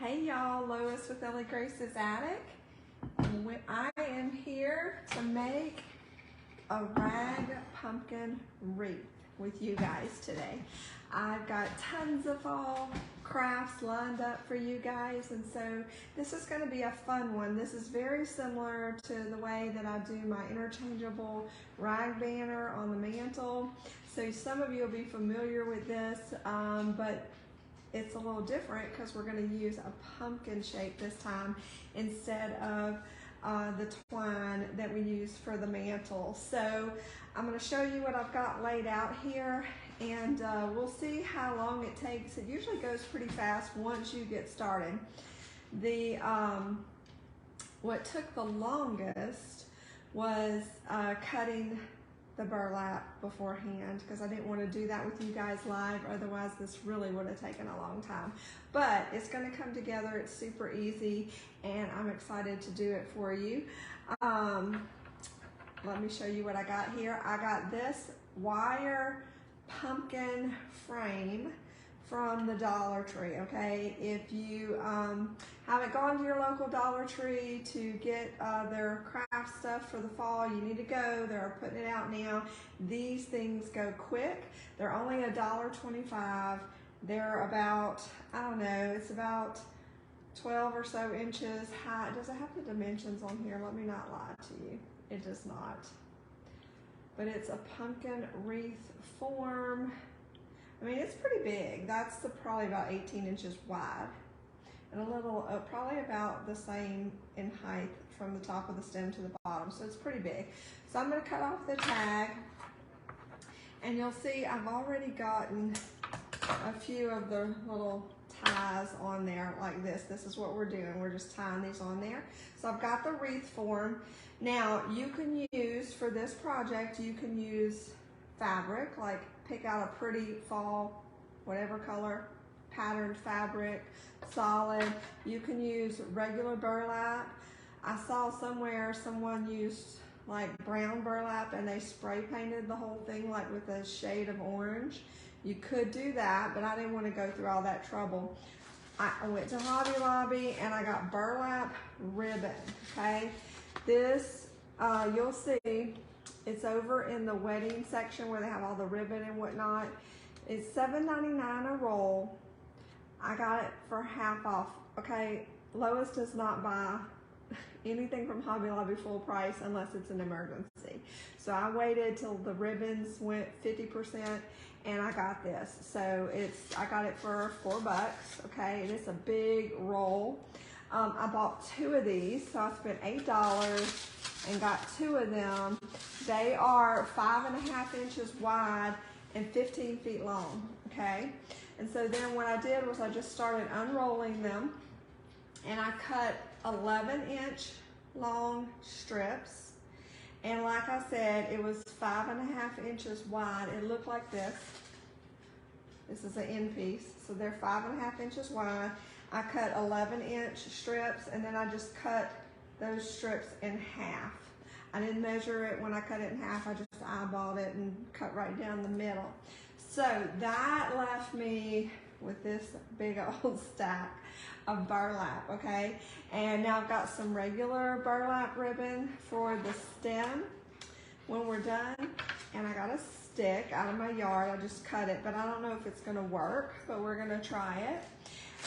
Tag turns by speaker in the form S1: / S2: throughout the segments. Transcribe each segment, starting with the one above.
S1: Hey y'all, Lois with Ellie Grace's Attic. I am here to make a rag pumpkin wreath with you guys today. I've got tons of fall crafts lined up for you guys, and so this is going to be a fun one. This is very similar to the way that I do my interchangeable rag banner on the mantle. So some of you will be familiar with this, but it's a little different because we're going to use a pumpkin shape this time instead of the twine that we use for the mantle. So I'm going to show you what I've got laid out here, and we'll see how long it takes. It usually goes pretty fast once you get started. What took the longest was cutting the burlap beforehand, because I didn't want to do that with you guys live, otherwise this really would have taken a long time. But it's going to come together, it's super easy, and I'm excited to do it for you. Let me show you what I got here. I got this wire pumpkin frame from the Dollar Tree, okay? If you haven't gone to your local Dollar Tree to get their craft stuff for the fall, you need to go. They're putting it out now. These things go quick. They're only $1.25. They're about, I don't know, it's about 12 or so inches high. Does it have the dimensions on here? Let me not lie to you. It does not. But it's a pumpkin wreath form. I mean, it's pretty big. That's probably about 18 inches wide, and a little, probably about the same in height from the top of the stem to the bottom. So it's pretty big. So I'm going to cut off the tag, and you'll see I've already gotten a few of the little ties on there like this. This is what we're doing. We're just tying these on there. So I've got the wreath form. Now you can use, for this project, you can use fabric, like pick out a pretty fall, whatever color, patterned fabric, solid. You can use regular burlap. I saw somewhere someone used like brown burlap and they spray painted the whole thing like with a shade of orange. You could do that, but I didn't want to go through all that trouble. I went to Hobby Lobby and I got burlap ribbon, okay? This, you'll see, it's over in the wedding section where they have all the ribbon and whatnot. It's $7.99 a roll. I got it for half off. Okay, Lois does not buy anything from Hobby Lobby full price unless it's an emergency. So I waited till the ribbons went 50% and I got this. So I got it for $4, okay? And it's a big roll. I bought 2 of these, so I spent $8 and got 2 of them. They are 5.5 inches wide and 15 feet long, okay? And so then what I did was I just started unrolling them, and I cut 11-inch long strips. And like I said, it was 5.5 inches wide. It looked like this. This is an end piece, so they're 5.5 inches wide. I cut 11-inch strips, and then I just cut those strips in half. I didn't measure it when I cut it in half. I just eyeballed it and cut right down the middle. So that left me with this big old stack of burlap, okay? And now I've got some regular burlap ribbon for the stem when we're done. And I got a stick out of my yard. I just cut it, but I don't know if it's gonna work, but we're gonna try it.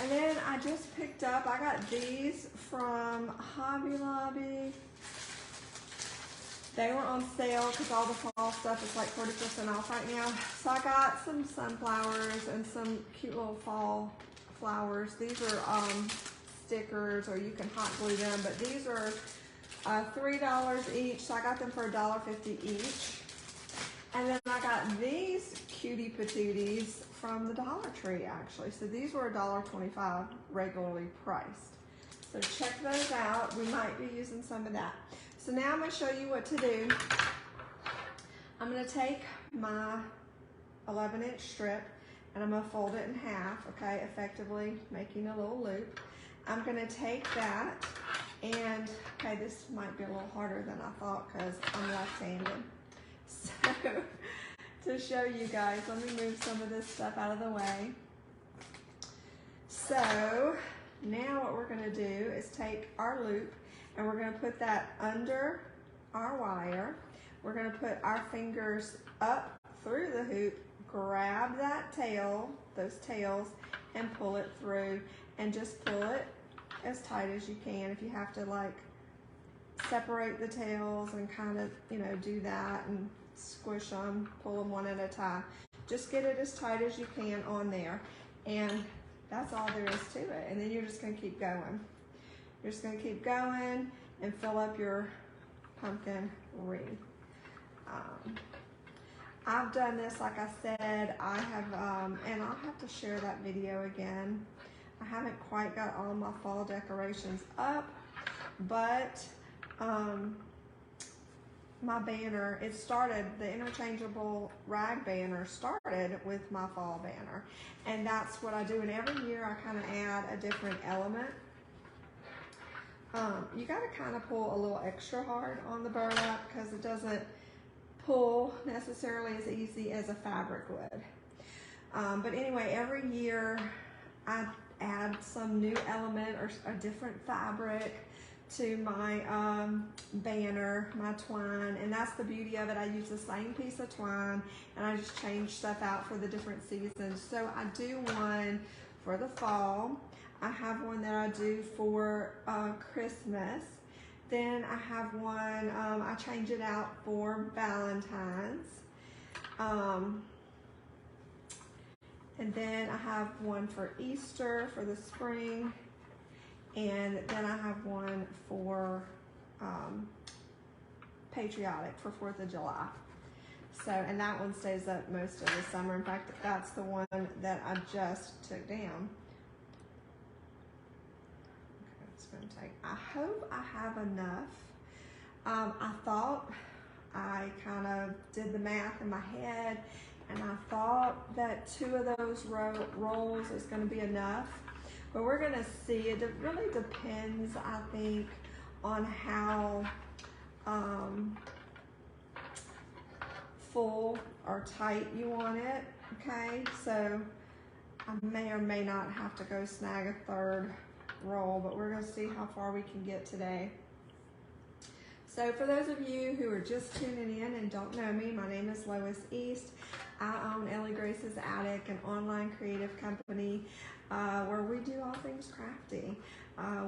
S1: And then I just picked up, I got these from Hobby Lobby. They were on sale because all the fall stuff is like 40% off right now. So I got some sunflowers and some cute little fall flowers. These are stickers, or you can hot glue them, but these are $3 each. So I got them for $1.50 each. And then I got these cutie patooties from the Dollar Tree, actually. So these were $1.25 regularly priced. So check those out. We might be using some of that. So now I'm going to show you what to do. I'm going to take my 11-inch strip and I'm going to fold it in half, okay, effectively making a little loop. I'm going to take that and, okay, this might be a little harder than I thought because I'm left-handed. So to show you guys, let me move some of this stuff out of the way. So Now what we're gonna do is take our loop and we're gonna put that under our wire. We're gonna put our fingers up through the hoop, grab that tail, those tails, and pull it through, and just pull it as tight as you can. If you have to like separate the tails and kind of, you know, do that and squish them, pull them one at a time. Just get it as tight as you can on there, and that's all there is to it. And then you're just gonna keep going. You're just gonna keep going and fill up your pumpkin wreath. I've done this, like I said, I have, and I'll have to share that video again. I haven't quite got all my fall decorations up, but my banner, it started, the interchangeable rag banner started with my fall banner. And that's what I do. And every year I kind of add a different element. You got to kind of pull a little extra hard on the burlap because it doesn't pull necessarily as easy as a fabric would. But anyway, every year I add some new element or a different fabric to my banner, my twine, and that's the beauty of it. I use the same piece of twine and I just change stuff out for the different seasons. So I do one for the fall. I have one that I do for Christmas. Then I have one, I change it out for Valentine's. And then I have one for Easter for the spring. And then I have one for patriotic for 4th of July. So, and that one stays up most of the summer. In fact, that's the one that I just took down. Okay, it's gonna take, I hope I have enough. I thought, I kind of did the math in my head, and I thought that 2 of those rolls is gonna be enough. But we're gonna see. It really depends, I think, on how full or tight you want it, okay? So I may or may not have to go snag a 3rd roll, but we're gonna see how far we can get today. So for those of you who are just tuning in and don't know me, my name is Lois East. I own Ellie Grace's Attic, an online creative company where we do all things crafty.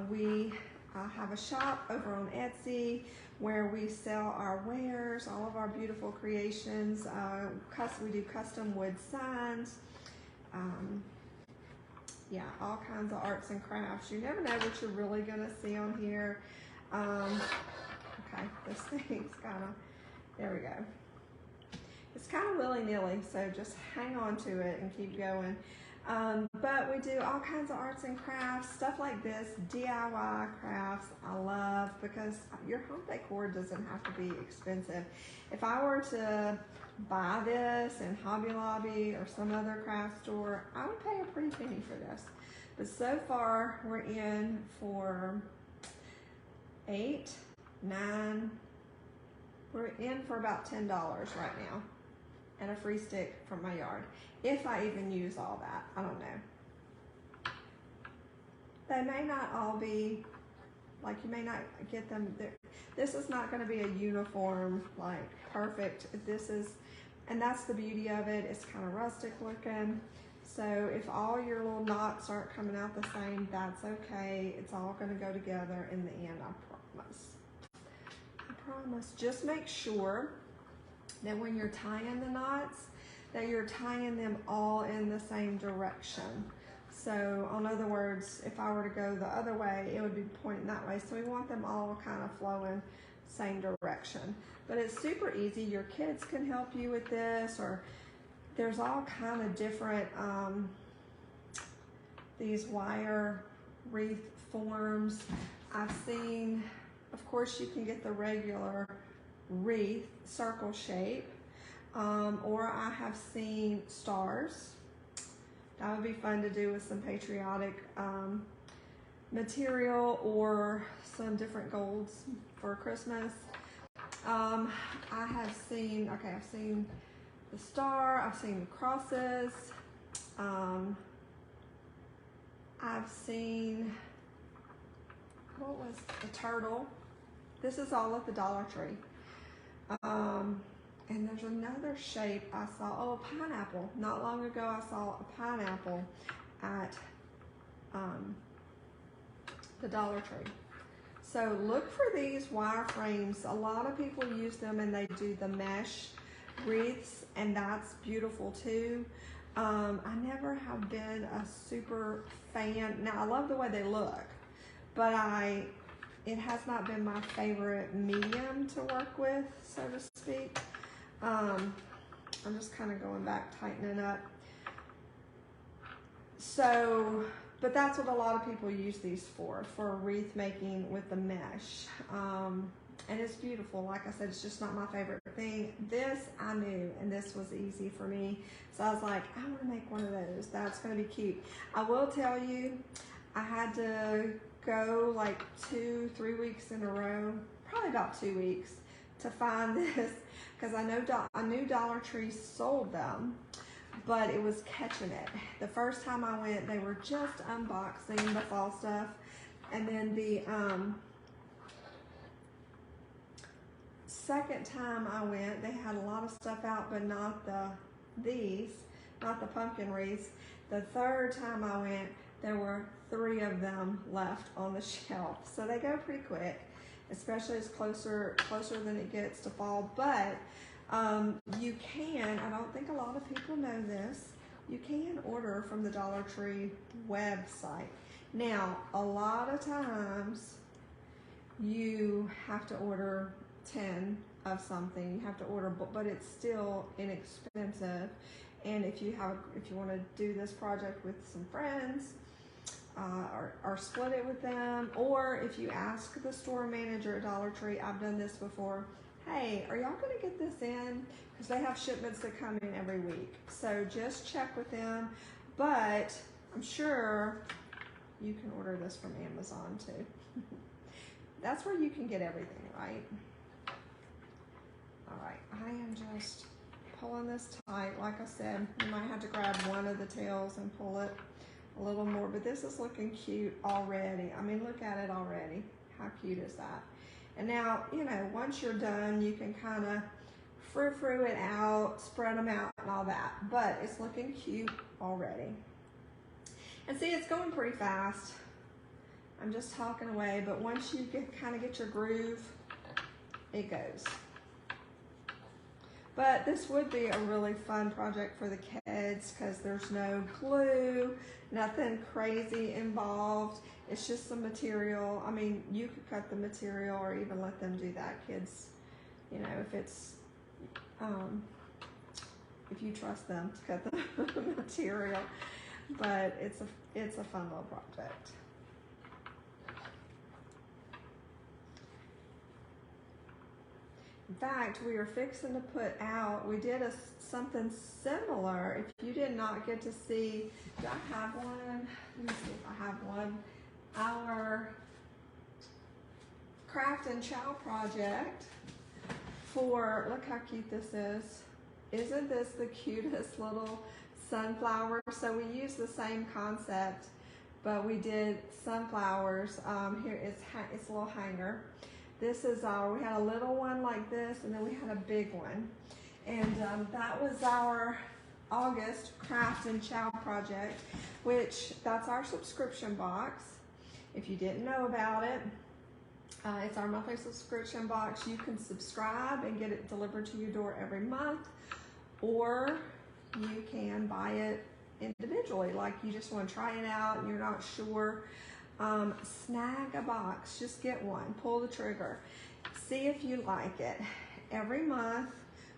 S1: We have a shop over on Etsy where we sell our wares, all of our beautiful creations. We do custom wood signs. Yeah, all kinds of arts and crafts. You never know what you're really gonna see on here. Okay, this thing's kind of, there we go. It's kind of willy-nilly, so just hang on to it and keep going. But we do all kinds of arts and crafts, stuff like this, DIY crafts, I love, because your home decor doesn't have to be expensive. If I were to buy this in Hobby Lobby or some other craft store, I would pay a pretty penny for this. But so far, we're in for 8, 9, we're in for about $10 right now, and a free stick from my yard. If I even use all that, I don't know. They may not all be, like you may not get them, this is not gonna be a uniform, like perfect. This is, and that's the beauty of it, it's kind of rustic looking. So if all your little knots aren't coming out the same, that's okay. It's all gonna go together in the end, I promise. I promise. Just make sure that when you're tying the knots, that you're tying them all in the same direction. So in other words, if I were to go the other way, it would be pointing that way. So we want them all kind of flowing same direction. But it's super easy. Your kids can help you with this, or there's all kind of different, these wire wreath forms. I've seen, of course, you can get the regular wreath circle shape, or I have seen stars. That would be fun to do with some patriotic material or some different golds for Christmas. I have seen, okay, I've seen the star, I've seen the crosses. I have seen, what was the turtle? This is all at the Dollar Tree. And there's another shape I saw, oh, a pineapple. Not long ago I saw a pineapple at the Dollar Tree. So look for these wireframes. A lot of people use them and they do the mesh wreaths, and that's beautiful too. I never have been a super fan. Now I love the way they look, but it has not been my favorite medium to work with, so to speak. I'm just kind of going back, tightening up. So, but that's what a lot of people use these for wreath making with the mesh. And it's beautiful. Like I said, it's just not my favorite thing. This I knew, and this was easy for me. So I was like, I want to make one of those. That's going to be cute. I will tell you, I had to go like 2-3 weeks in a row, probably about 2 weeks, to find this, because I knew Dollar Tree sold them, but it was catching it. The first time I went, they were just unboxing the fall stuff, and then the second time I went, they had a lot of stuff out, but not the pumpkin wreaths. The third time I went, there were 3 of them left on the shelf. So they go pretty quick, especially as closer than it gets to fall. But you can, I don't think a lot of people know this, you can order from the Dollar Tree website. Now, a lot of times you have to order 10 of something. You have to order, but it's still inexpensive. And if you want to do this project with some friends, or split it with them, or if you ask the store manager at Dollar Tree, I've done this before, hey, are y'all going to get this in? Because they have shipments that come in every week. So just check with them. But I'm sure you can order this from Amazon too. That's where you can get everything, right? All right, I am just pulling this tight. Like I said, you might have to grab one of the tails and pull it a little more, but this is looking cute already. I mean, look at it already. How cute is that? And now, you know, once you're done, you can kind of frou-frou it out, spread them out and all that, but it's looking cute already. And see, it's going pretty fast. I'm just talking away, but once you kind of get your groove, it goes. But this would be a really fun project for the kids because there's no glue, nothing crazy involved. It's just some material. I mean, you could cut the material or even let them do that, kids. You know, if it's, if you trust them to cut the material. But it's a fun little project. In fact, we are fixing to put out, we did something similar. If you did not get to see, do I have one? Let me see if I have one. Our craft and chow project for, look how cute this is. Isn't this the cutest little sunflower? So we used the same concept, but we did sunflowers. Here it's a little hanger. This is we had a little one like this, and then we had a big one. And that was our August craft and chow project, which that's our subscription box. If you didn't know about it, it's our monthly subscription box. You can subscribe and get it delivered to your door every month, or you can buy it individually, like you just want to try it out and you're not sure. Snag a box, just get one, pull the trigger, see if you like it. Every month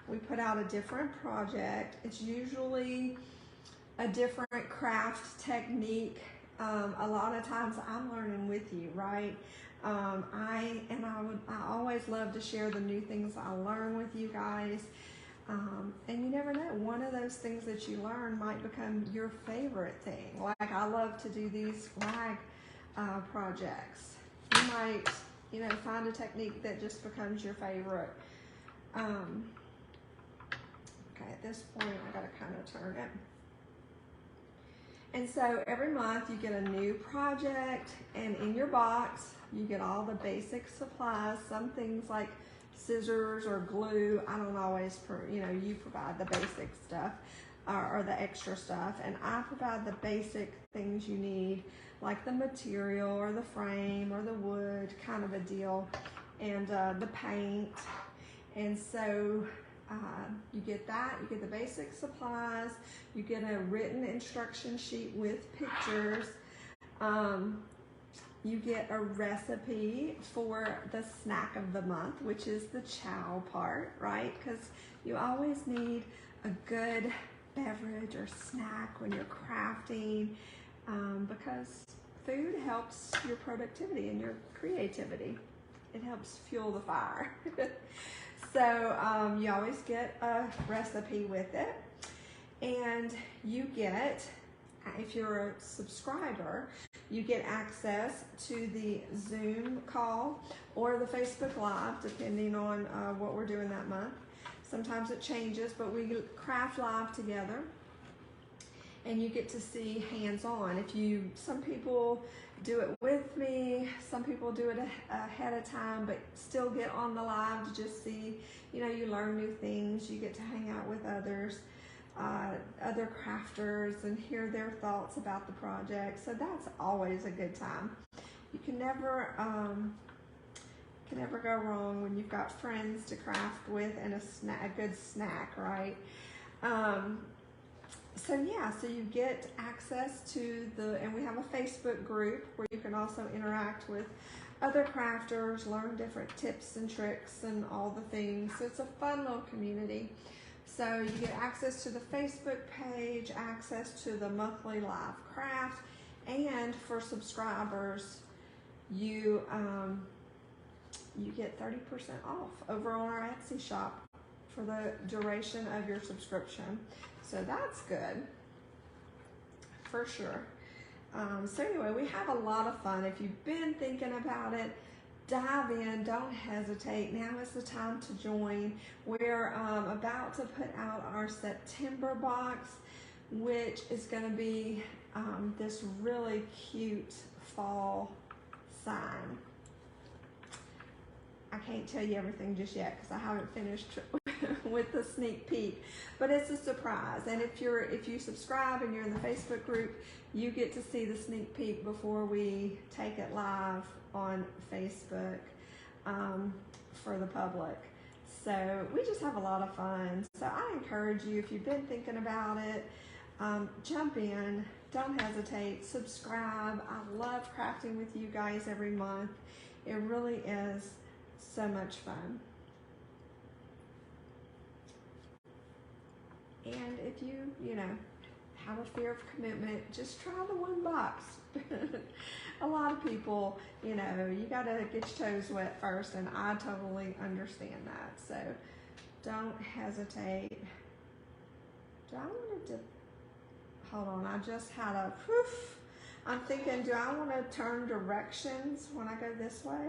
S1: we put out a different project. It's usually a different craft technique. A lot of times I'm learning with you, right? I always love to share the new things I learn with you guys. And you never know, one of those things that you learn might become your favorite thing. Like I love to do these rag projects. You might, you know, find a technique that just becomes your favorite. Okay, at this point I gotta kind of turn it. And so every month you get a new project, and in your box you get all the basic supplies. Some things like scissors or glue, I don't always, you provide the basic stuff or the extra stuff, and I provide the basic things you need, like the material or the frame or the wood, kind of a deal, and the paint. And so you get that, you get the basic supplies, you get a written instruction sheet with pictures, you get a recipe for the snack of the month, which is the chow part, right? Because you always need a good beverage or snack when you're crafting, because food helps your productivity and your creativity. It helps fuel the fire. So you always get a recipe with it, and you get, if you're a subscriber, you get access to the Zoom call or the Facebook Live, depending on what we're doing that month. Sometimes it changes, but we craft live together, and you get to see hands-on. Some people do it with me, some people do it ahead of time, but still get on the live to just see, you learn new things, you get to hang out with others, other crafters, and hear their thoughts about the project. So that's always a good time. You can never go wrong when you've got friends to craft with and a good snack, right? So you get access to and we have a Facebook group where you can also interact with other crafters, learn different tips and tricks and all the things. So it's a fun little community. So you get access to the Facebook page, access to the monthly live craft, and for subscribers, you get 30% off over on our Etsy shop for the duration of your subscription. So that's good, for sure. So anyway, we have a lot of fun. If you've been thinking about it, dive in, don't hesitate. Now is the time to join. We're about to put out our September box, which is going to be this really cute fall sign. I can't tell you everything just yet because I haven't finished with the sneak peek, but it's a surprise. And if you subscribe and you're in the Facebook group, you get to see the sneak peek before we take it live on Facebook for the public. So we just have a lot of fun. So I encourage you, if you've been thinking about it, jump in, don't hesitate, subscribe. I love crafting with you guys every month. It really is so much fun. And if you have a fear of commitment, just try the one box. A lot of people, you gotta get your toes wet first, and I totally understand that. So don't hesitate. Hold on, I just had I'm thinking, do I want to turn directions when I go this way?